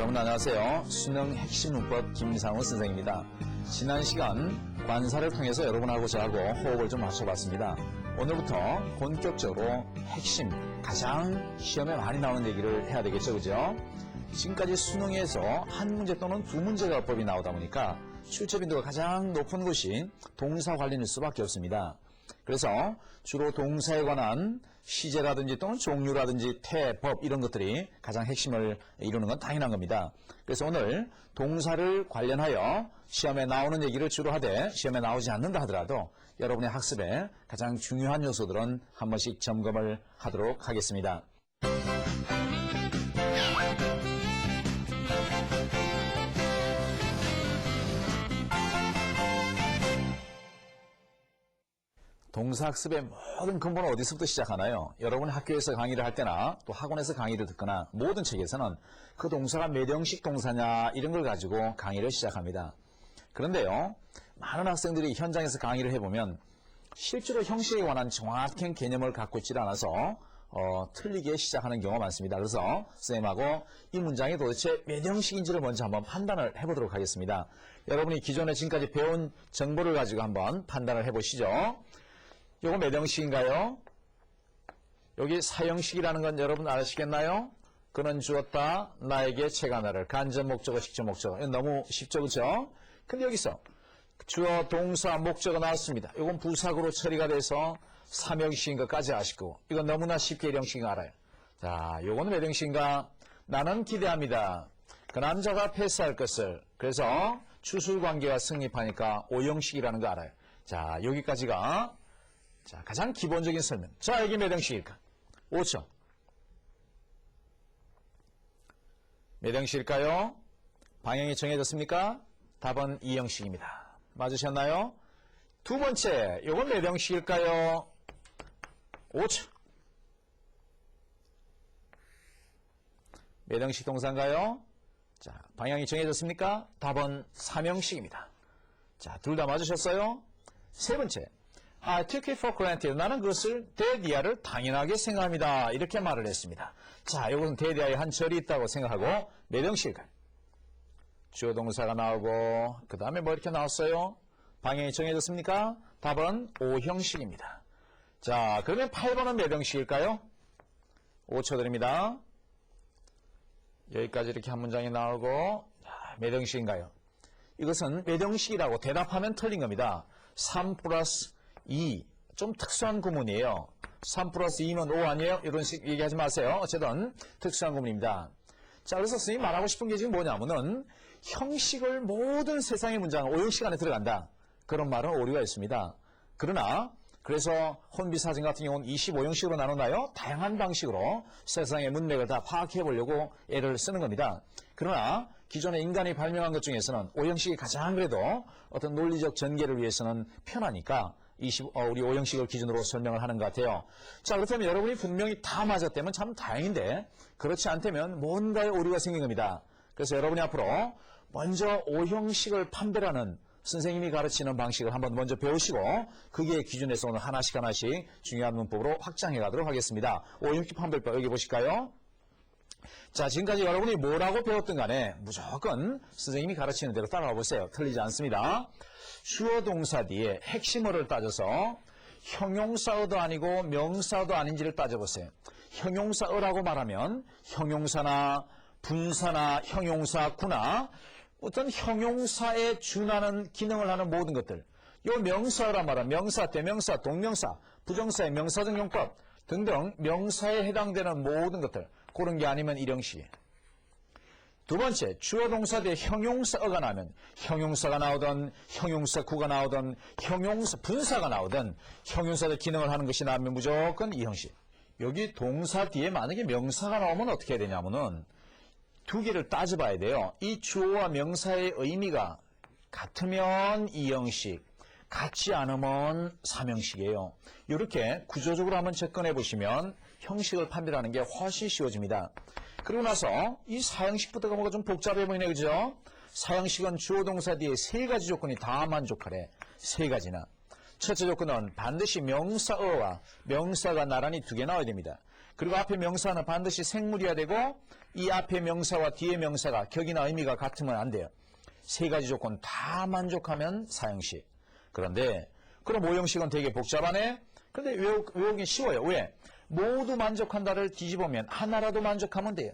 여러분 안녕하세요. 수능 핵심 문법 김상우 선생입니다. 지난 시간 관사를 통해서 여러분하고 저하고 호흡을 좀 맞춰봤습니다. 오늘부터 본격적으로 핵심, 가장 시험에 많이 나오는 얘기를 해야 되겠죠, 그죠? 지금까지 수능에서 한 문제 또는 두 문제가 법이 나오다 보니까 출제 빈도가 가장 높은 것이 동사 관련일 수밖에 없습니다. 그래서 주로 동사에 관한 시제라든지 또는 종류라든지 태, 법 이런 것들이 가장 핵심을 이루는 건 당연한 겁니다. 그래서 오늘 동사를 관련하여 시험에 나오는 얘기를 주로 하되 시험에 나오지 않는다 하더라도 여러분의 학습에 가장 중요한 요소들은 한 번씩 점검을 하도록 하겠습니다. 동사 학습의 모든 근본은 어디서부터 시작하나요? 여러분 학교에서 강의를 할 때나 또 학원에서 강의를 듣거나 모든 책에서는 그 동사가 몇 형식 동사냐 이런 걸 가지고 강의를 시작합니다. 그런데요, 많은 학생들이 현장에서 강의를 해보면 실제로 형식에 관한 정확한 개념을 갖고 있지 않아서 틀리게 시작하는 경우가 많습니다. 그래서 선생님하고 이 문장이 도대체 몇 형식인지를 먼저 한번 판단을 해보도록 하겠습니다. 여러분이 기존에 지금까지 배운 정보를 가지고 한번 판단을 해보시죠. 요거 몇 형식인가요? 여기 사형식이라는 건 여러분 아시겠나요? 그는 주었다 나에게 책 하나를. 간접 목적어, 직접 목적어. 이건 너무 쉽죠, 그렇죠? 근데 여기서 주어, 동사, 목적어 나왔습니다. 이건 부사구로 처리가 돼서 삼형식인 것까지 아시고 이건 너무나 쉽게 일형식인 거 알아요. 자, 요거는 몇 형식인가? 나는 기대합니다. 그 남자가 패스할 것을. 그래서 추술관계가 성립하니까 오형식이라는 거 알아요. 자, 여기까지가 가장 기본적인 설명. 자, 이게 몇 형식일까? 5초. 몇 형식일까요? 방향이 정해졌습니까? 답은 2형식입니다. 맞으셨나요? 두 번째, 이건 몇 형식일까요? 5초. 몇 형식 동사인가요? 자, 방향이 정해졌습니까? 답은 3형식입니다. 자, 둘 다 맞으셨어요? 세 번째. I took it for granted. 나는 그것을 데디아를 당연하게 생각합니다. 이렇게 말을 했습니다. 자, 이것은 데디아의 한 절이 있다고 생각하고 몇 형식일까요? 주어 동사가 나오고 그 다음에 뭐 이렇게 나왔어요? 방향이 정해졌습니까? 답은 5형식입니다. 자, 그러면 8번은 몇 형식일까요? 5초 드립니다. 여기까지 이렇게 한 문장이 나오고 몇 형식인가요? 이것은 몇 형식이라고 대답하면 틀린 겁니다. 3 플러스 2. 좀 특수한 구문이에요. 3 플러스 2는 5 아니에요? 이런 식 얘기하지 마세요. 어쨌든 특수한 구문입니다. 자, 그래서 선생님이 말하고 싶은 게 지금 뭐냐면은 형식을 모든 세상의 문장 5형식 안에 들어간다. 그런 말은 오류가 있습니다. 그러나 그래서 혼비사진 같은 경우는 25형식으로 나누나요? 다양한 방식으로 세상의 문맥을 다 파악해 보려고 애를 쓰는 겁니다. 그러나 기존에 인간이 발명한 것 중에서는 5형식이 가장 그래도 어떤 논리적 전개를 위해서는 편하니까 우리 5형식을 기준으로 설명을 하는 것 같아요. 자, 그렇다면 여러분이 분명히 다 맞았다면 참 다행인데 그렇지 않다면 뭔가의 오류가 생긴 겁니다. 그래서 여러분이 앞으로 먼저 5형식을 판별하는 선생님이 가르치는 방식을 한번 먼저 배우시고 그게 기준에서 오늘 하나씩 중요한 문법으로 확장해 가도록 하겠습니다. 5형식 판별법 여기 보실까요? 자, 지금까지 여러분이 뭐라고 배웠든 간에 무조건 선생님이 가르치는 대로 따라가 보세요. 틀리지 않습니다. 주어 동사 뒤에 핵심어를 따져서 형용사어도 아니고 명사어도 아닌지를 따져보세요. 형용사어라고 말하면 형용사나 분사나 형용사구나 어떤 형용사에 준하는 기능을 하는 모든 것들. 요 명사어란 말은 명사, 대명사, 동명사, 부정사의 명사적 용법 등등 명사에 해당되는 모든 것들. 그런 게 아니면 일형식이에요. 두 번째, 주어 동사 뒤에 형용사어가 나오면 형용사가 나오든 형용사구가 나오든 형용사 분사가 나오든 형용사적 기능을 하는 것이 나오면 무조건 이 형식. 여기 동사 뒤에 만약에 명사가 나오면 어떻게 해야 되냐면은 두 개를 따져봐야 돼요. 이 주어와 명사의 의미가 같으면 이 형식, 같지 않으면 3형식이에요. 이렇게 구조적으로 한번 접근해 보시면 형식을 판별하는 게 훨씬 쉬워집니다. 그리고 나서 이 4형식부터가 뭔가 좀 복잡해 보이네, 그죠? 4형식은 주어 동사 뒤에 세 가지 조건이 다 만족하래. 세 가지나. 첫째 조건은 반드시 명사어와 명사가 나란히 두 개 나와야 됩니다. 그리고 앞에 명사는 반드시 생물이어야 되고 이 앞에 명사와 뒤에 명사가 격이나 의미가 같으면 안 돼요. 세 가지 조건 다 만족하면 사형식. 그런데 그럼 오형식은 되게 복잡하네. 그런데 외우긴 쉬워요. 왜? 모두 만족한다를 뒤집으면 하나라도 만족하면 돼요.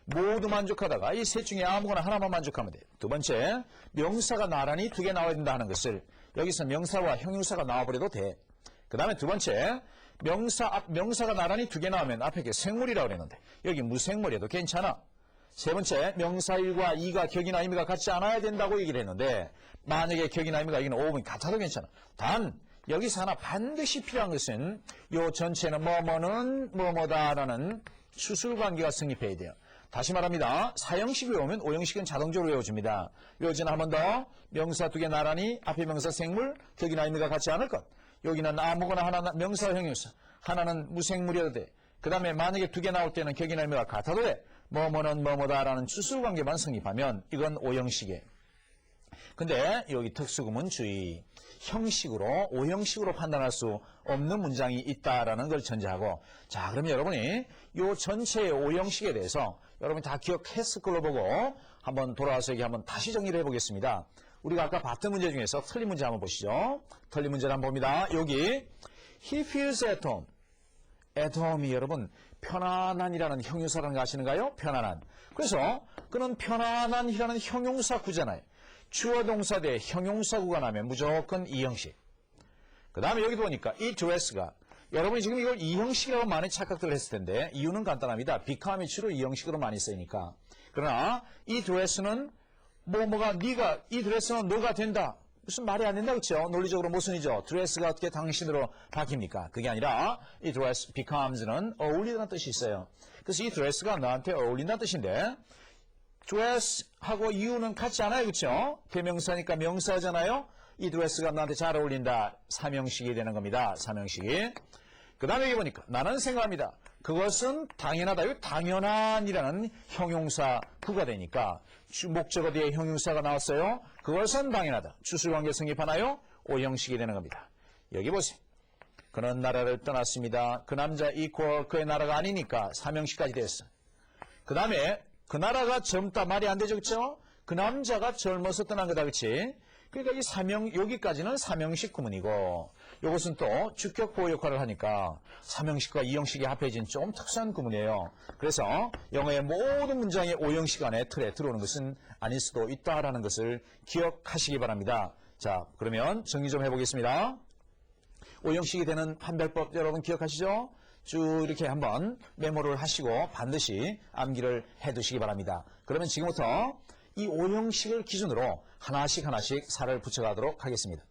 모두 만족하다가 이 셋 중에 아무거나 하나만 만족하면 돼요. 두 번째, 명사가 나란히 두 개 나와야 된다 하는 것을 여기서 명사와 형용사가 나와버려도 돼. 그 다음에 두 번째, 명사가 나란히 두 개 나오면 앞에 게 생물이라고 그랬는데 여기 무생물이어도 괜찮아. 세 번째, 명사 1과 2가 격이나 의미가 같지 않아야 된다고 얘기를 했는데 만약에 격이나 의미가 여기는 5분 같아도 괜찮아. 단 여기서 하나 반드시 필요한 것은 요 전체는 뭐뭐는 뭐뭐다라는 추술관계가 성립해야 돼요. 다시 말합니다. 사형식이 오면 오형식은 자동적으로 외워집니다. 외워지는 한 번 더 명사 두 개 나란히 앞에 명사 생물 격이나 의미가 같지 않을 것. 여기는 아무거나 하나 명사 형용사 하나는 무생물이어도 돼. 그 다음에 만약에 두 개 나올 때는 격이나 의미가 같아도 돼. 뭐뭐는 뭐뭐다라는 추술관계만 성립하면 이건 오형식이에요. 근데 여기 특수구문 주의. 형식으로 오형식으로 판단할 수 없는 문장이 있다라는 걸 전제하고 자 그러면 여러분이 이 전체의 오형식에 대해서 여러분이 다 기억했을 걸로 보고 한번 돌아와서 여기 한번 다시 정리를 해보겠습니다. 우리가 아까 봤던 문제 중에서 틀린 문제 한번 보시죠. 틀린 문제를 한번 봅니다. 여기 He feels at home. at home이 여러분 편안한이라는 형용사라는 거 아시는가요? 편안한. 그래서 그는 편안한이라는 형용사 구잖아요. 주어 동사 대 형용사 구가 나면 무조건 이형식. 그 다음에 여기 보니까 이 드레스가 여러분이 지금 이걸 이형식이라고 많이 착각들 했을 텐데 이유는 간단합니다. become이 주로 이형식으로 많이 쓰이니까. 그러나 이 드레스는 네가 이 드레스는 너가 된다. 무슨 말이 안 된다 그렇죠? 논리적으로 모순이죠. 드레스가 어떻게 당신으로 바뀝니까? 그게 아니라 이 드레스 becomes는 어울리다는 뜻이 있어요. 그래서 이 드레스가 나한테 어울린다는 뜻인데 드레스하고 you는 같지 않아요. 그렇죠? 대명사니까 명사잖아요. 이 드레스가 나한테 잘 어울린다. 삼형식이 되는 겁니다. 삼형식이. 그 다음에 여기 보니까 나는 생각합니다. 그것은 당연하다. 이 당연한이라는 형용사 구가 되니까 목적어 뒤에 형용사가 나왔어요. 그것은 당연하다. 추술관계 성립하나요? 오형식이 되는 겁니다. 여기 보세요. 그는 나라를 떠났습니다. 그 남자 이퀄 그의 나라가 아니니까 삼형식까지 됐어. 그 다음에 그 나라가 젊다 말이 안 되죠. 그렇죠? 그 남자가 젊어서 떠난 거다. 그렇지? 그러니까 이 여기까지는 삼형식 구문이고 이것은 또 주격 보호 역할을 하니까 삼형식과 이형식이 합해진 좀 특수한 구문이에요. 그래서 영어의 모든 문장이 오형식 안에 틀에 들어오는 것은 아닐 수도 있다라는 것을 기억하시기 바랍니다. 자, 그러면 정리 좀 해보겠습니다. 오형식이 되는 판별법 여러분 기억하시죠? 쭉 이렇게 한번 메모를 하시고 반드시 암기를 해두시기 바랍니다. 그러면 지금부터 이 오형식을 기준으로 하나씩 살을 붙여가도록 하겠습니다.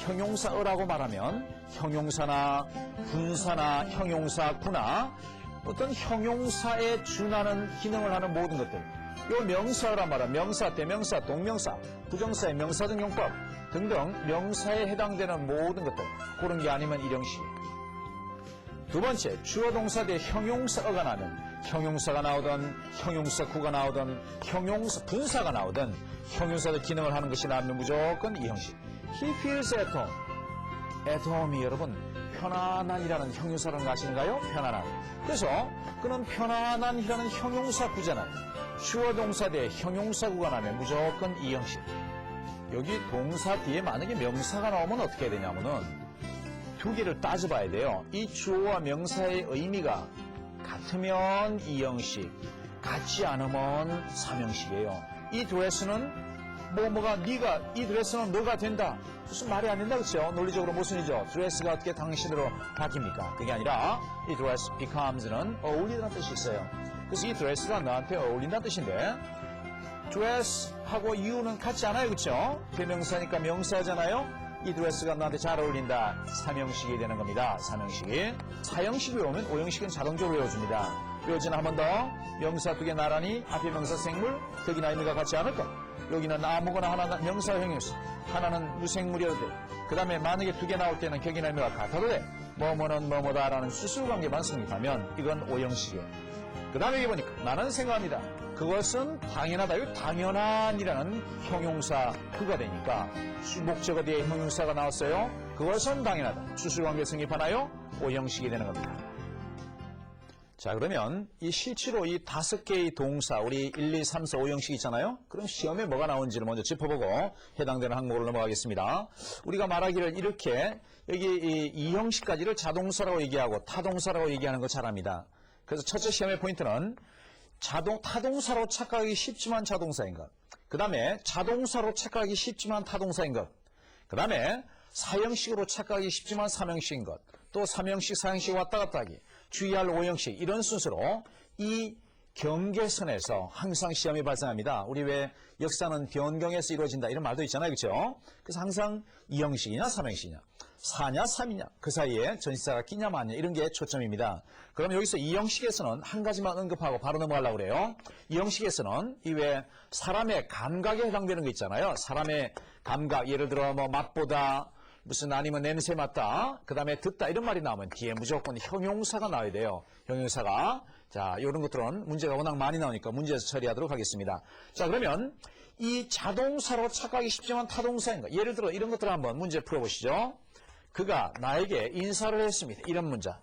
형용사어라고 말하면 형용사나 분사나 형용사구나 어떤 형용사에 준하는 기능을 하는 모든 것들 이 명사어란 말은 명사, 대명사, 동명사, 부정사의 명사적 용법 등등 명사에 해당되는 모든 것들 그런 게 아니면 일형식. 두 번째, 주어 동사 대 형용사어가 나면 형용사가 나오든 형용사구가 나오든 형용사 분사가 나오든 형용사의 기능을 하는 것이 나면 무조건 이 형식. He feels at home. at home이 여러분 편안한이라는 형용사라는 거 아시는가요? 편안한. 그래서 그는 편안한이라는 형용사 구잖아요. 주어 동사 대 형용사구가 나면 무조건 이 형식. 여기 동사 뒤에 만약에 명사가 나오면 어떻게 해야 되냐면은 두 개를 따져봐야 돼요. 이 주어와 명사의 의미가 같으면 이 형식, 같지 않으면 삼형식이에요. 이 드레스는 네가 이 드레스는 너가 된다. 무슨 말이 안 된다 그렇죠? 논리적으로 모순이죠. 드레스가 어떻게 당신으로 바뀝니까? 그게 아니라 이 드레스 becomes는 어울리다는 뜻이 있어요. 그래서 이 드레스가 나한테 어울린다는 뜻인데 드레스하고 you는 같지 않아요. 그렇죠? 대명사니까 명사잖아요. 이 드레스가 나한테 잘 어울린다. 삼형식이 되는 겁니다. 삼형식이. 사형식이 오면 오형식은 자동적으로 외워줍니다. 외워지는 한 번 더. 명사 두 개 나란히 앞에 명사 생물 격이나 의미가 같지 않을 것. 여기는 아무거나 하나는 명사 형용사 하나는 무생물이어도 돼. 그 다음에 만약에 두 개 나올 때는 격이나 의미가 같아도 돼. 뭐뭐는 뭐뭐다라는 수술관계만 성립하면 이건 오형식이에요. 그 다음에 여기 보니까 나는 생각합니다. 그것은 당연하다. 이 당연한이라는 형용사 그가 되니까 목적어 뒤에 형용사가 나왔어요. 그것은 당연하다. 수술관계 성립하나요? 오형식이 되는 겁니다. 자, 그러면 이 실제로 이 5개의 동사, 우리 1, 2, 3, 4, 5형식 있잖아요? 그럼 시험에 뭐가 나오는지를 먼저 짚어보고 해당되는 항목으로 넘어가겠습니다. 우리가 말하기를 이렇게 여기 이 형식까지를 자동사라고 얘기하고 타동사라고 얘기하는 거 잘합니다. 그래서 첫째 시험의 포인트는 타동사로 착각하기 쉽지만 자동사인 것. 그 다음에 자동사로 착각하기 쉽지만 타동사인 것. 그 다음에 사형식으로 착각하기 쉽지만 삼형식인 것. 또 삼형식, 사형식 왔다 갔다 하기. 주의할 5형식 이런 순서로 이 경계선에서 항상 시험이 발생합니다. 우리 왜 역사는 변경에서 이루어진다 이런 말도 있잖아요. 그렇죠? 그래서 항상 2형식이냐 3형식이냐 4냐 3이냐 그 사이에 전치사가 끼냐 마냐 이런 게 초점입니다. 그럼 여기서 2형식에서는 한 가지만 언급하고 바로 넘어가려고 그래요. 2형식에서는 이외에 사람의 감각에 해당되는 거 있잖아요. 사람의 감각 예를 들어 뭐 맛보다 무슨 아니면 냄새 맡다, 그 다음에 듣다 이런 말이 나오면 뒤에 무조건 형용사가 나와야 돼요. 형용사가. 자, 이런 것들은 문제가 워낙 많이 나오니까 문제에서 처리하도록 하겠습니다. 자, 그러면 이 자동사로 착각하기 쉽지만 타동사인가? 예를 들어 이런 것들을 한번 문제 풀어보시죠. 그가 나에게 인사를 했습니다. 이런 문자.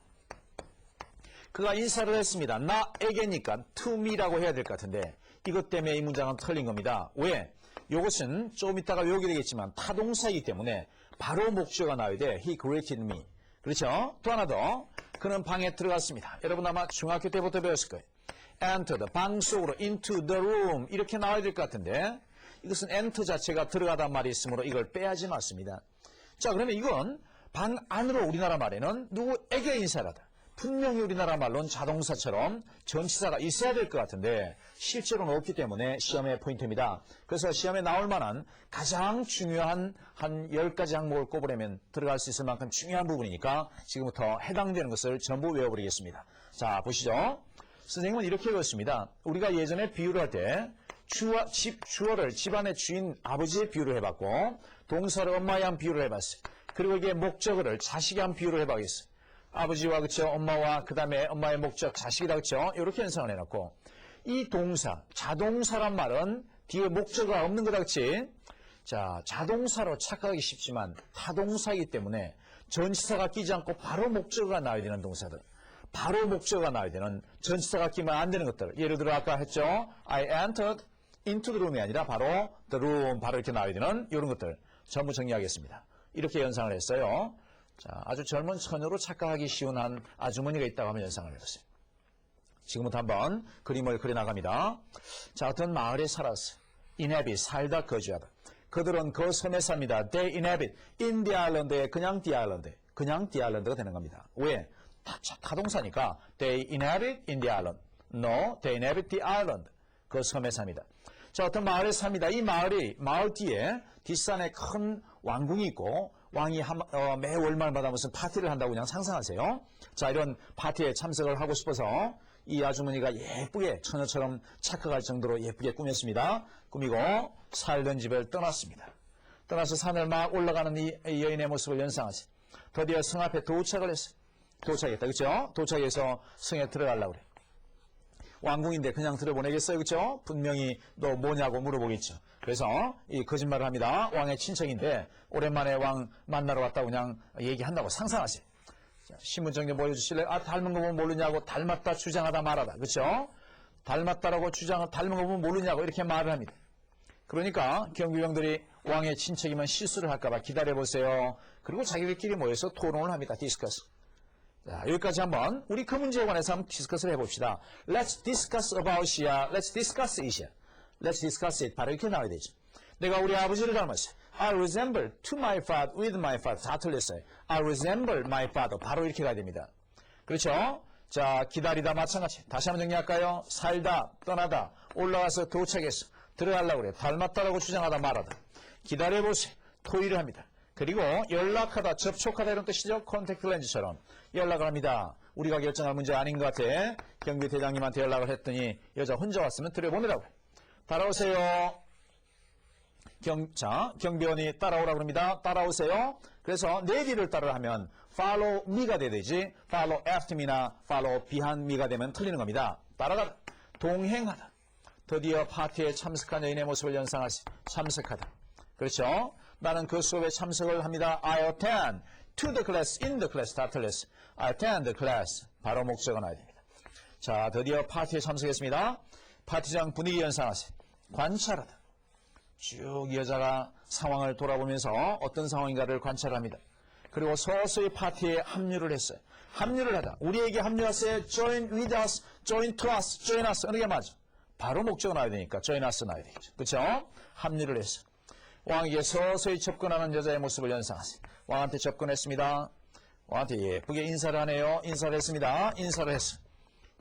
그가 인사를 했습니다. 나에게니까 to me라고 해야 될 것 같은데 이것 때문에 이 문장은 틀린 겁니다. 왜? 이것은 좀 이따가 외우게 되겠지만 타동사이기 때문에 바로 목적어가 나와야 돼. He greeted me. 그렇죠? 또 하나 더. 그는 방에 들어갔습니다. 여러분 아마 중학교 때부터 배웠을 거예요. entered, 방 속으로, into the room 이렇게 나와야 될 것 같은데 이것은 enter 자체가 들어가단 말이 있으므로 이걸 빼야지 맞습니다. 자, 그러면 이건 방 안으로 우리나라 말에는 누구에게 인사를 하다. 분명히 우리나라 말로는 자동사처럼 전치사가 있어야 될 것 같은데 실제로는 없기 때문에 시험의 포인트입니다. 그래서 시험에 나올 만한 가장 중요한 한 10가지 항목을 꼽으려면 들어갈 수 있을 만큼 중요한 부분이니까 지금부터 해당되는 것을 전부 외워버리겠습니다. 자, 보시죠. 선생님은 이렇게 배웠습니다. 우리가 예전에 비유를 할 때 주어를 집안의 주인 아버지의 비유를 해봤고 동사를 엄마에 한 비유를 해봤어요. 그리고 이게 목적어를 자식에 한 비유를 해봐야겠어요. 아버지와 그쵸 엄마와 그 다음에 엄마의 목적 자식이다 그쵸 이렇게 연상을 해놨고 이 동사 자동사란 말은 뒤에 목적어가 없는 거다 그치 자 자동사로 착각하기 쉽지만 타동사이기 때문에 전치사가 끼지 않고 바로 목적어가 나와야 되는 동사들 바로 목적어가 나와야 되는 전치사가 끼면 안 되는 것들 예를 들어 아까 했죠 I entered into the room이 아니라 바로 the room 바로 이렇게 나와야 되는 이런 것들 전부 정리하겠습니다. 이렇게 연상을 했어요. 자, 아주 젊은 처녀로 착각하기 쉬운 한 아주머니가 있다고 하면 연상을 해보세요. 지금부터 한번 그림을 그려나갑니다. 자, 어떤 마을에 살았어요. inhabit, 살다, 거주하다. 그들은 그 섬에 삽니다. They inhabit in the island에 그냥 the island, 그냥 the island가 되는 겁니다. 왜? 타동사니까 They inhabit in the island. No, they inhabit the island. 그 섬에 삽니다. 자, 어떤 마을에 삽니다. 이 마을 뒤에 뒷산에 큰 왕궁이 있고 왕이 매 월말마다 무슨 파티를 한다고 그냥 상상하세요. 자, 이런 파티에 참석을 하고 싶어서 이 아주머니가 예쁘게 처녀처럼 착각할 정도로 예쁘게 꾸몄습니다. 꾸미고 살던 집을 떠났습니다. 떠나서 산을 막 올라가는 이 여인의 모습을 연상하세요. 드디어 성 앞에 도착을 했어요. 도착했다. 그렇죠? 도착해서 성에 들어가려고 그래요. 왕궁인데 그냥 들어보내겠어요. 그렇죠? 분명히 너 뭐냐고 물어보겠죠. 그래서 이 거짓말을 합니다. 왕의 친척인데 오랜만에 왕 만나러 왔다고 그냥 얘기한다고 상상하세요. 신분증 좀 보여주실래요? 아, 닮은 거 보면 모르냐고 닮았다 주장하다 말하다. 그렇죠? 닮았다라고 닮은 거 보면 모르냐고 이렇게 말을 합니다. 그러니까 경비병들이 왕의 친척이면 실수를 할까봐 기다려보세요. 그리고 자기들끼리 모여서 토론을 합니다. 디스커스. 자, 여기까지 한번 우리 그 문제에 관해서 한번 디스커스를 해봅시다. Let's discuss about Asia. Let's discuss Asia. Let's discuss it. 바로 이렇게 나와야 되죠. 내가 우리 아버지를 닮았어요. I resemble to my father, with my father. 다 틀렸어요. I resemble my father. 바로 이렇게 가야 됩니다. 그렇죠? 자, 기다리다 마찬가지. 다시 한번 정리할까요? 살다, 떠나다, 올라가서 도착해서 들어가려고 그래. 닮았다라고 주장하다 말하다. 기다려보세요. 토의를 합니다. 그리고 연락하다, 접촉하다 이런 뜻이죠. 컨택트 렌즈처럼 연락을 합니다. 우리가 결정할 문제 아닌 것 같아. 경비대장님한테 연락을 했더니 여자 혼자 왔으면 들여보내라고 해. 따라오세요. 경비원이 따라오라고 합니다. 따라오세요. 그래서 내 뒤를 따라하면 follow me가 돼야 되지. follow after me나 follow behind me가 되면 틀리는 겁니다. 따라가다, 동행하다. 드디어 파티에 참석한 여인의 모습을 연상하시, 참석하다. 그렇죠? 나는 그 수업에 참석을 합니다. I attend to the class, in the class, 다 틀렸어. I attend the class. 바로 목적어 나와야 됩니다. 자, 드디어 파티에 참석했습니다. 파티장 분위기 연상하세요. 관찰하다. 쭉 여자가 상황을 돌아보면서 어떤 상황인가를 관찰합니다. 그리고 서서히 파티에 합류를 했어요. 합류를 하다. 우리에게 합류하세요. Join with us, join to us, join us. 어느 게 맞아? 바로 목적어 나와야 되니까 join us 나와야 되겠죠. 그렇죠? 합류를 했어요. 왕에게 서서히 접근하는 여자의 모습을 연상하세요. 왕한테 접근했습니다. 왕한테 예쁘게 인사를 하네요. 인사를 했습니다. 인사를 했어요.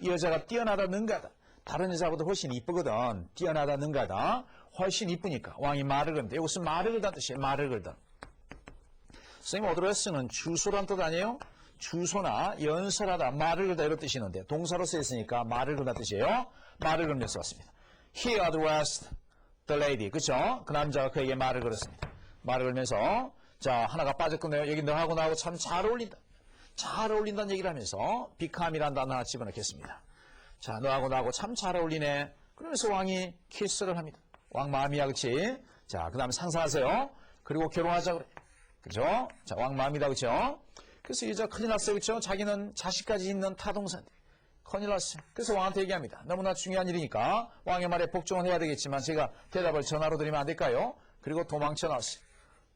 이 여자가 뛰어나다 능가다. 다른 여자보다 훨씬 이쁘거든. 뛰어나다 능가다. 훨씬 이쁘니까 왕이 말을 걸는데 이것은 말을 걸다는 뜻이에요. 말을 걸다. 선생님 어드레스는 주소란 뜻 아니에요? 주소나 연설하다, 말을 걸다 이런 뜻이 있는데 동사로 쓰였으니까 말을 걸다 뜻이에요. 말을 걸면서 왔습니다. He addressed the lady. 그렇죠? 그 남자가 그에게 말을 걸었습니다. 말을 걸면서 자 하나가 빠졌군요. 여기 너하고 나하고 참 잘 어울린다. 잘 어울린다는 얘기를 하면서 비캄이라는 단어 하나 집어넣겠습니다. 자 너하고 나하고 참 잘 어울리네. 그러면서 왕이 키스를 합니다. 왕 마음이야 그치? 자 그 다음에 상상하세요. 그리고 결혼하자 그래. 그죠? 자 왕 마음이다 그죠? 그래서 여자 큰일 났어요 그죠? 자기는 자식까지 있는 타동사인데 큰일 났어요. 그래서 왕한테 얘기합니다. 너무나 중요한 일이니까 왕의 말에 복종은 해야 되겠지만 제가 대답을 전화로 드리면 안 될까요? 그리고 도망쳐 나왔어요.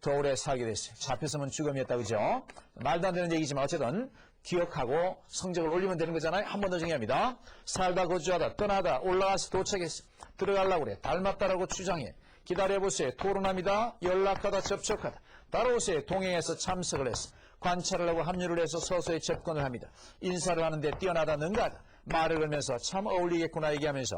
더 오래 살게 됐어요. 잡혔으면 죽음이었다 그죠? 말도 안 되는 얘기지만 어쨌든 기억하고 성적을 올리면 되는 거잖아요. 한 번 더 정의합니다. 살다 거주하다 떠나다 올라가서 도착했어. 들어가려고 그래. 닮았다라고 주장해. 기다려보세요. 토론합니다. 연락하다 접촉하다. 따라오세요. 동행해서 참석을 했어. 관찰을 하고 합류를 해서 서서히 접근을 합니다. 인사를 하는데 뛰어나다 능가하다. 말을 걸면서 참 어울리겠구나 얘기하면서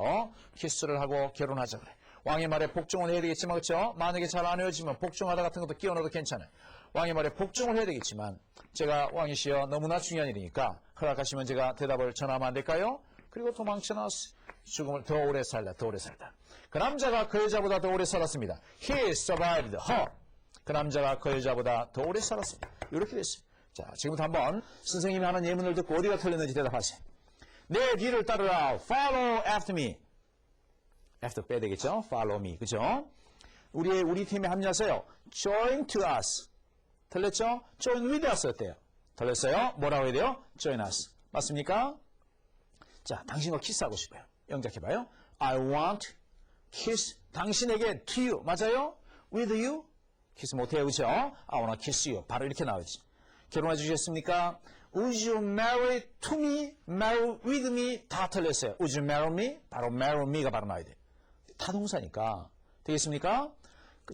키스를 하고 결혼하자 그래. 왕의 말에 복종을 해야 되겠지만 그렇죠? 만약에 잘 안 헤어지면 복종하다 같은 것도 끼워 넣어도 괜찮아요. 왕의 말에 복종을 해야 되겠지만 제가 왕이시여 너무나 중요한 일이니까 허락하시면 제가 대답을 전하면 안 될까요? 그리고 도망쳐 나왔어요. 죽음을 더 오래 살다 더 오래 살다. 그 남자가 그 여자보다 더 오래 살았습니다. He survived her. 그 남자가 그 여자보다 더 오래 살았습니다. 이렇게 됐어요. 자 지금부터 한번 선생님이 하는 예문을 듣고 어디가 틀렸는지 대답하세요. 내 뒤를 따르라. Follow after me. after 빼야 되겠죠? Follow me. 그죠? 우리 팀에 합류하세요. Join to us. 틀렸죠? Join with us 어때요? 틀렸어요? 뭐라고 해야 돼요? Join us. 맞습니까? 자, 당신과 키스하고 싶어요. 영작해봐요. I want kiss 당신에게 to you. 맞아요? With you? 키스 못해요. 그죠? I want to kiss you. 바로 이렇게 나오지. 결혼해 주시겠습니까? Would you marry to me? Marry with me? 다 틀렸어요. Would you marry me? 바로 marry me가 바로 나와야 돼요. 타동사니까. 되겠습니까?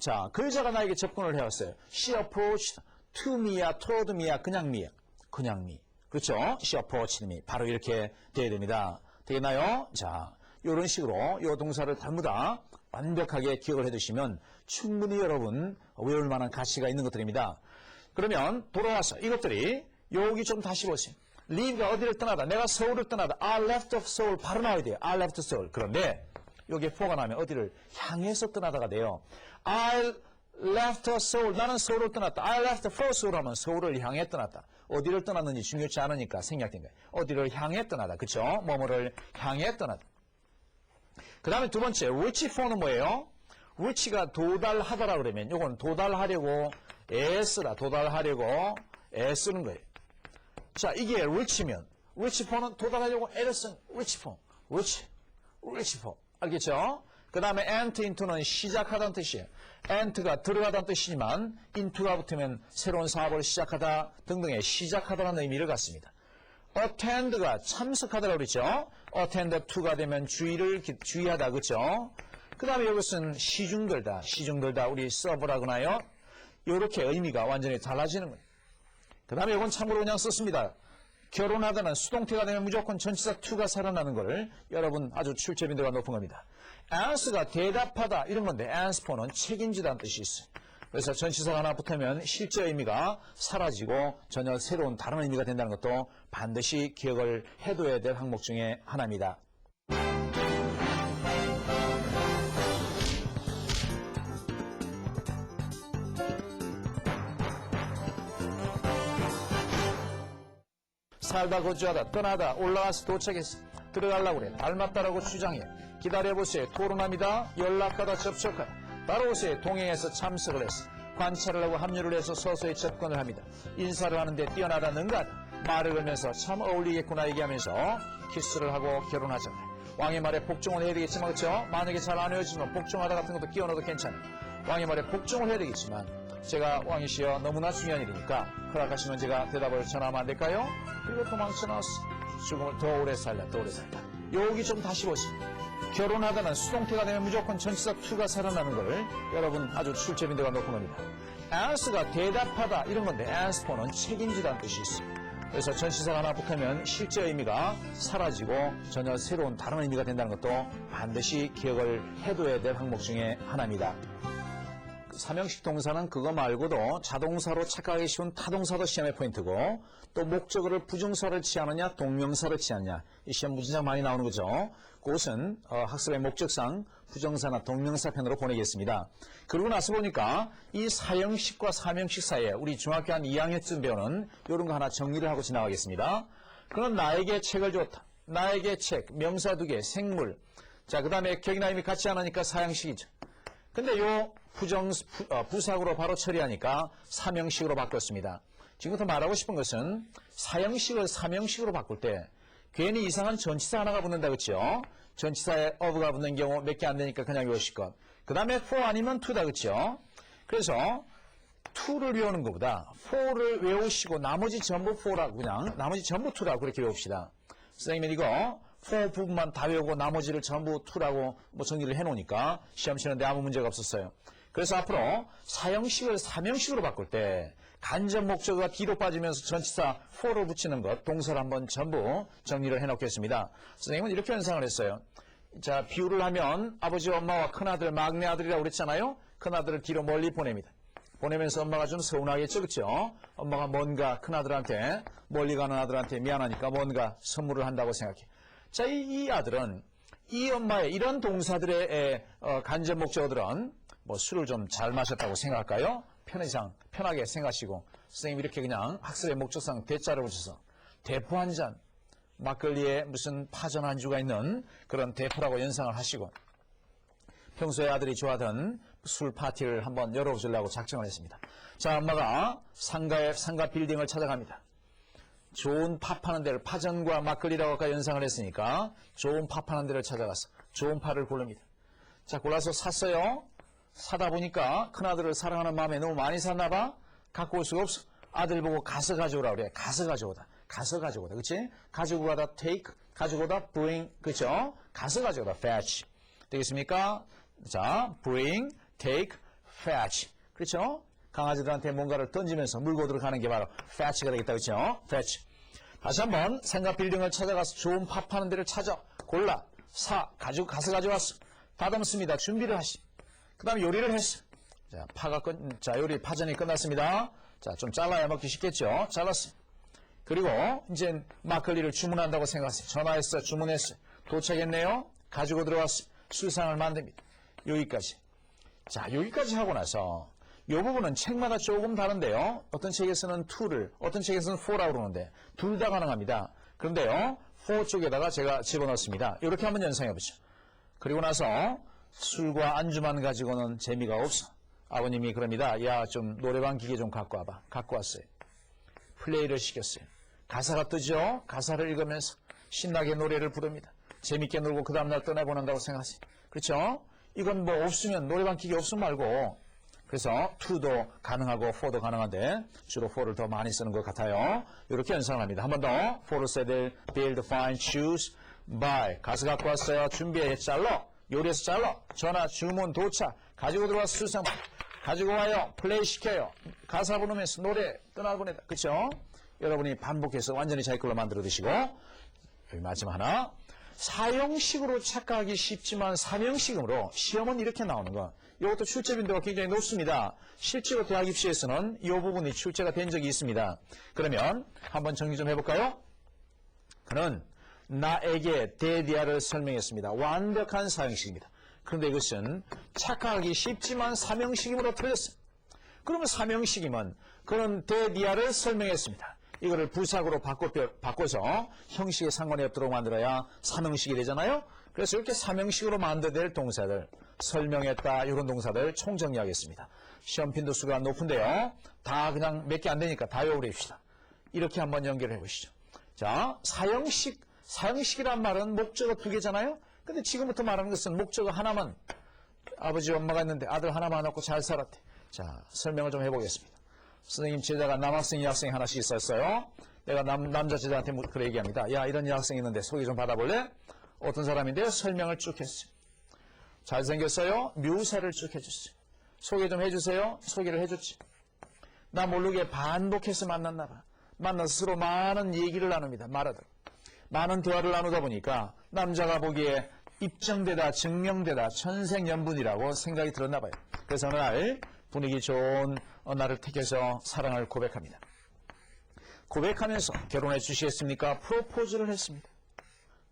자, 그 여자가 나에게 접근을 해왔어요. She approached to me야, toward me야, 그냥 me야. 그냥 me. 그렇죠? She approached me. 바로 이렇게 돼야 됩니다. 되겠나요? 자, 이런 식으로 이 동사를 전부 다 완벽하게 기억을 해두시면 충분히 여러분 외울 만한 가치가 있는 것들입니다. 그러면 돌아와서 이것들이 여기 좀 다시 보세요. leave가 어디를 떠나다. 내가 서울을 떠나다. I left Seoul 바로 나와야 돼요. I left Seoul. 그런데 여기에 for가 나면 어디를 향해서 떠나다가 돼요. I left Seoul. 나는 서울을 떠났다. I left for Seoul 하면 서울을 향해 떠났다. 어디를 떠났는지 중요치 않으니까 생략된 거예요. 어디를 향해 떠나다. 그렇죠? 뭐뭐를 향해 떠나다. 그 다음에 두 번째 reach for는 뭐예요? reach가 도달하다라 그러면 이건 도달하려고 애쓰다. 도달하려고 애쓰는 거예요. 자, 이게 reach면 reach for는 도달하려고 애를 쓴 reach for. reach for. 알겠죠? 그 다음에 enter into는 시작하다는 뜻이에요. enter가 들어가다는 뜻이지만 into가 붙으면 새로운 사업을 시작하다 등등의 시작하다는 의미를 갖습니다. attend가 참석하다라고 그랬죠? attend to가 되면 주의하다 그렇죠? 그 다음에 이것은 시중들다 우리 serve라고 하나요? 이렇게 의미가 완전히 달라지는 거예요. 그 다음에 이건 참고로 그냥 썼습니다. 결혼하다는 수동태가 되면 무조건 전치사 to가 살아나는 것을 여러분 아주 출제빈도가 높은 겁니다. answer가 대답하다 이런 건데 answer for는 책임지다는 뜻이 있어요. 그래서 전치사가 하나 붙으면 실제 의미가 사라지고 전혀 새로운 다른 의미가 된다는 것도 반드시 기억을 해둬야 될 항목 중에 하나입니다. 살다 거주하다 떠나다 올라가서 도착했어. 들어가려고 그래. 닮았다라고 주장해. 기다려보세요. 토론합니다. 연락하다 접촉하다. 따라오세요. 동행해서 참석을 했어. 관찰을 하고 합류를 해서 서서히 접근을 합니다. 인사를 하는데 뛰어나다 능가하다. 말을 걸면서 참 어울리겠구나 얘기하면서 키스를 하고 결혼하잖아요. 왕의 말에 복종을 해야 되겠지만 그렇죠? 만약에 잘 안 헤어지면 복종하다 같은 것도 끼워 넣어도 괜찮아요. 왕의 말에 복종을 해야 되겠지만 제가 왕이시여 너무나 중요한 일이니까 허락하시면 제가 대답을 전하면 안 될까요? 그리고 도망쳐 나왔어. 죽음을 더 오래 살라 더 오래 살라. 여기 좀 다시 보세요. 결혼하다는 수동태가 되면 무조건 전치사 to가 살아나는 걸 여러분 아주 출제빈도가 높은 겁니다. answer가 대답하다 이런 건데 answer for는 책임지다는 뜻이 있어요. 그래서 전치사가 하나 붙으면 실제 의미가 사라지고 전혀 새로운 다른 의미가 된다는 것도 반드시 기억을 해둬야 될 항목 중에 하나입니다. 삼형식 동사는 그거 말고도 자동사로 착각하기 쉬운 타동사도 시험의 포인트고 또 목적어를 부정사를 취하느냐 동명사를 취하느냐 이 시험 무진장 많이 나오는 거죠. 그것은 학습의 목적상 부정사나 동명사 편으로 보내겠습니다. 그러고 나서 보니까 이 사형식과 삼형식 사이에 우리 중학교 한 2학년쯤 배우는 이런 거 하나 정리를 하고 지나가겠습니다. 그럼 나에게 책을 줬다. 나에게 책, 명사 2개, 생물. 자, 그 다음에 격이나 힘이 같지 않으니까 사형식이죠. 근데 요 부사구로 바로 처리하니까 삼형식으로 바꿨습니다. 지금부터 말하고 싶은 것은 사형식을 삼형식으로 바꿀 때 괜히 이상한 전치사 하나가 붙는다 그렇죠? 전치사에 of가 붙는 경우 몇 개 안 되니까 그냥 외우실 것. 그 다음에 for 아니면 to다 그렇죠? 그래서 to를 외우는 것보다 for를 외우시고 나머지 전부 for라고 그냥 나머지 전부 to라고 그렇게 외웁시다. 선생님은 이거 for 부분만 다 외우고 나머지를 전부 to라고 정리를 해놓으니까 시험 치는데 아무 문제가 없었어요. 그래서 앞으로 사형식을 삼형식으로 바꿀 때 간접 목적어가 뒤로 빠지면서 전치사 for를 붙이는 것, 동사를 한번 전부 정리를 해놓겠습니다. 선생님은 이렇게 연상을 했어요. 자, 비유를 하면 아버지 엄마와 큰아들, 막내 아들이라고 그랬잖아요. 큰아들을 뒤로 멀리 보냅니다. 보내면서 엄마가 좀 서운하겠죠, 그렇죠? 엄마가 뭔가 큰아들한테 멀리 가는 아들한테 미안하니까 뭔가 선물을 한다고 생각해. 자, 이 아들은 이 엄마의 이런 동사들의 간접 목적어들은 뭐 술을 좀 잘 마셨다고 생각할까요? 편하게 생각하시고 선생님 이렇게 그냥 학습의 목적상 대자를 붙여서 대포 한 잔, 막걸리에 무슨 파전 안주가 있는 그런 대포라고 연상을 하시고 평소에 아들이 좋아하던 술 파티를 한번 열어보려고 작정을 했습니다. 자, 엄마가 상가 빌딩을 찾아갑니다. 좋은 팝하는 데를 파전과 막걸리라고 아까 연상을 했으니까 좋은 팝하는 데를 찾아가서 좋은 파를 고릅니다. 자, 골라서 샀어요. 사다 보니까 큰아들을 사랑하는 마음에 너무 많이 샀나 봐. 갖고 올 수가 없어. 아들 보고 가서 가져오라 그래. 가서 가져오다. 가서 가져오다. 그치? 가지고 가다 take, 가지고 오다 bring. 그쵸? 가서 가져오다 fetch. 되겠습니까? 자, bring, take, fetch. 그렇죠? 강아지들한테 뭔가를 던지면서 물고 들어가는 게 바로 fetch가 되겠다. 그렇죠? fetch. 다시 한번 생각 빌딩을 찾아가서 좋은 팝 하는 데를 찾아 골라 사 가지고 가서 가져왔어. 다듬습니다. 준비를 하시. 그다음에 요리를 했어. 자, 자, 요리 파전이 끝났습니다. 자, 좀 잘라야 먹기 쉽겠죠? 잘랐어. 그리고 이제 막걸리를 주문한다고 생각했어요. 전화했어. 주문했어. 도착했네요. 가지고 들어왔어. 술상을 만듭니다. 여기까지. 자, 여기까지 하고 나서 이 부분은 책마다 조금 다른데요. 어떤 책에서는 to를, 어떤 책에서는 for라고 그러는데 둘 다 가능합니다. 그런데요, for 쪽에다가 제가 집어넣습니다. 이렇게 한번 연상해보죠. 그리고 나서 술과 안주만 가지고는 재미가 없어. 아버님이 그럽니다. 야, 좀 노래방 기계 좀 갖고 와봐. 갖고 왔어요. 플레이를 시켰어요. 가사가 뜨죠? 가사를 읽으면서 신나게 노래를 부릅니다. 재밌게 놀고 그 다음날 떠나보낸다고 생각하세요. 그렇죠? 이건 뭐 없으면 노래방 기계 없으면 말고 그래서 to도 가능하고 for도 가능한데 주로 for를 더 많이 쓰는 것 같아요. 이렇게 연상을 합니다. 한 번 더. for를 써야 될 build, find, choose, buy. 가서 갖고 왔어요. 준비해. 잘라. 요리해서 잘라. 전화, 주문, 도착. 가지고 들어와서 수상. 가지고 와요. 플레이 시켜요. 가사 부르면서 노래 떠나보내다. 그렇죠? 여러분이 반복해서 완전히 자기 걸로 만들어 드시고 여기 마지막 하나. 사형식으로 착각하기 쉽지만 삼형식으로 시험은 이렇게 나오는 거. 이것도 출제 빈도가 굉장히 높습니다. 실제로 대학 입시에서는 이 부분이 출제가 된 적이 있습니다. 그러면 한번 정리 좀 해볼까요? 그는 나에게 데디아를 설명했습니다. 완벽한 사형식입니다. 그런데 이것은 착각하기 쉽지만 삼형식이므로 틀렸어요. 그러면 삼형식이면 그는 데디아를 설명했습니다. 이거를 부사구로 바꿔서 형식에 상관이 없도록 만들어야 삼형식이 되잖아요. 그래서 이렇게 삼형식으로 만들어야 될 동사들, 설명했다 이런 동사들 총정리하겠습니다. 시험 빈도수가 높은데요. 다 그냥 몇 개 안 되니까 다 외워버립시다. 이렇게 한번 연결해 보시죠. 자, 사형식이란 말은 목적어 두 개잖아요. 근데 지금부터 말하는 것은 목적어 하나만, 아버지 엄마가 있는데 아들 하나만 낳고 잘 살았대. 자, 설명을 좀 해보겠습니다. 선생님 제자가 남학생, 여학생이 하나씩 있었어요. 내가 남자 제자한테 그래 얘기합니다. 야, 이런 여학생이 있는데 소개 좀 받아볼래? 어떤 사람인데요? 설명을 쭉 했어요. 잘생겼어요? 묘사를 쭉 해줬어요. 소개 좀 해주세요. 소개를 해줬지. 나 모르게 반복해서 만났나 봐. 만나서 서로 많은 얘기를 나눕니다. 말하다. 많은 대화를 나누다 보니까 남자가 보기에 입증되다, 증명되다, 천생연분이라고 생각이 들었나 봐요. 그래서 어느 날 분위기 좋은 날을 택해서 사랑을 고백합니다. 고백하면서 결혼해 주시겠습니까? 프로포즈를 했습니다.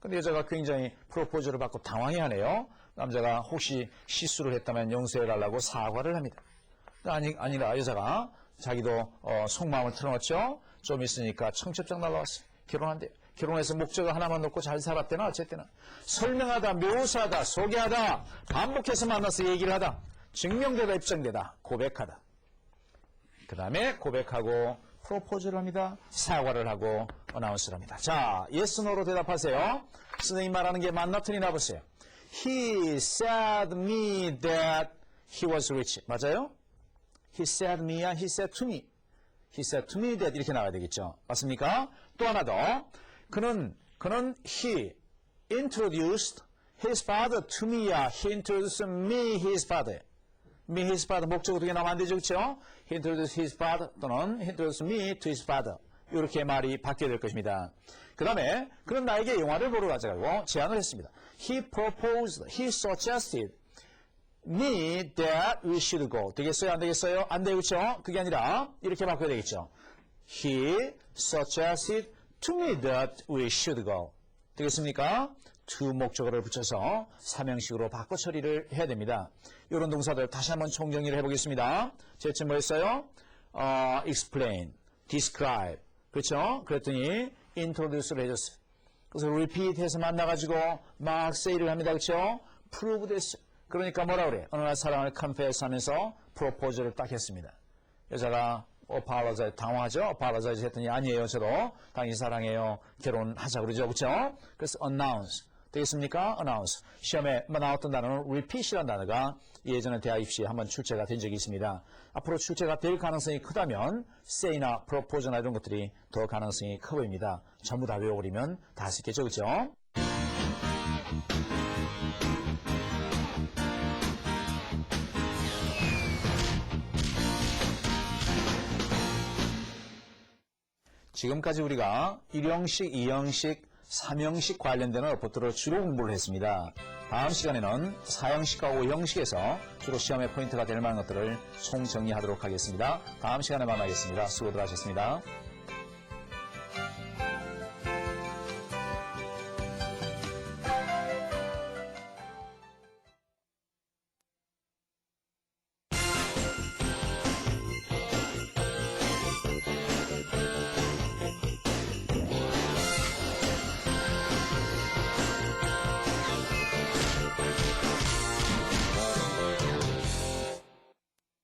근데 여자가 굉장히 프로포즈를 받고 당황해하네요. 남자가 혹시 실수를 했다면 용서해달라고 사과를 합니다. 아니라 여자가 자기도 속마음을 털어놓죠. 좀 있으니까 청첩장 날라왔어요. 결혼한대요. 결혼해서 목적어 하나만 놓고 잘 살았대나 어쨌대나. 설명하다, 묘사하다, 소개하다, 반복해서 만나서 얘기를 하다, 증명되다, 입증되다, 고백하다. 그 다음에 고백하고 프로포즈를 합니다. 사과를 하고 어나운스를 합니다. 자, yes, no로 대답하세요. 선생님 말하는 게 맞나 틀리나 보세요. He said me that he was rich. 맞아요? He said me야 he said to me. He said to me that 이렇게 나와야 되겠죠. 맞습니까? 또 하나 더. 그는 he introduced his father to me야 he introduced me his father. me his father 목적어 두 개 나오면 안 되죠. 그렇죠? He introduced his father 또는 he introduced me to his father. 이렇게 말이 바뀌어야 될 것입니다. 그 다음에 그는 나에게 영화를 보러 가자고 제안을 했습니다. He proposed, he suggested me that we should go. 되겠어요? 안 되겠어요? 안 되죠. 그렇죠? 그게 아니라 이렇게 바꿔야 되겠죠. He suggested to me that we should go. 되겠습니까? to 목적어를 붙여서 삼형식으로 바꿔 처리를 해야 됩니다. 이런 동사들 다시 한번 총정리를 해보겠습니다. 제일 뭐였어요? explain, describe. 그렇죠? 그랬더니 introduce를 해줬어요. 그래서 repeat 해서 만나가지고 막 say를 합니다. 그렇죠? prove 됐어요. 그러니까 뭐라 그래? 어느 날 사랑을 confess 하면서 프로포즈를 딱 했습니다. 여자가 apologize, 당황하죠? apologize 했더니 아니에요. 저도 당신 사랑해요. 결혼하자 그러죠. 그렇죠? 그래서 announce. 되겠습니까? announce. 시험에 나왔던 단어는 repeat이라는 단어가 예전에 대학 입시에 한번 출제가 된 적이 있습니다. 앞으로 출제가 될 가능성이 크다면 say나 propose나 이런 것들이 더 가능성이 커 보입니다. 전부 다 외워버리면 다 할 수 있겠죠. 그렇죠? 지금까지 우리가 1형식, 2형식, 3형식 관련된 어법들을 주로 공부를 했습니다. 다음 시간에는 4형식과 5형식에서 주로 시험의 포인트가 될 만한 것들을 총정리하도록 하겠습니다. 다음 시간에 만나겠습니다. 수고들 하셨습니다.